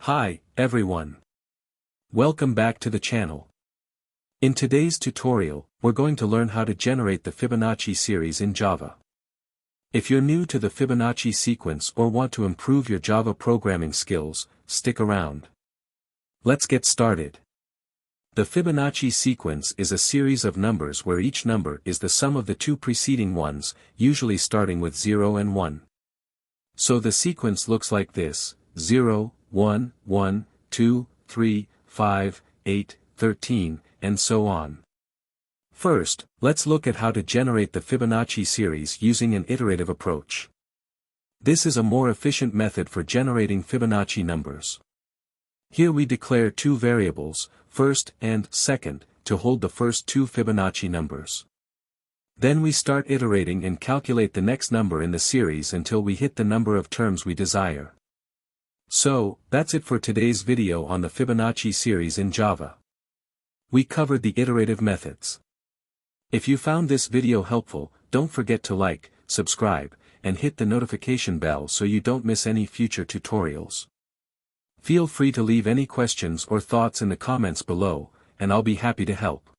Hi, everyone. Welcome back to the channel. In today's tutorial, we're going to learn how to generate the Fibonacci series in Java. If you're new to the Fibonacci sequence or want to improve your Java programming skills, stick around. Let's get started. The Fibonacci sequence is a series of numbers where each number is the sum of the two preceding ones, usually starting with 0 and 1. So the sequence looks like this: 0, 1, 1, 2, 3, 5, 8, 13, and so on. First, let's look at how to generate the Fibonacci series using an iterative approach. This is a more efficient method for generating Fibonacci numbers. Here we declare two variables, first and second, to hold the first two Fibonacci numbers. Then we start iterating and calculate the next number in the series until we hit the number of terms we desire. So, that's it for today's video on the Fibonacci series in Java. We covered the iterative methods. If you found this video helpful, don't forget to like, subscribe, and hit the notification bell so you don't miss any future tutorials. Feel free to leave any questions or thoughts in the comments below, and I'll be happy to help.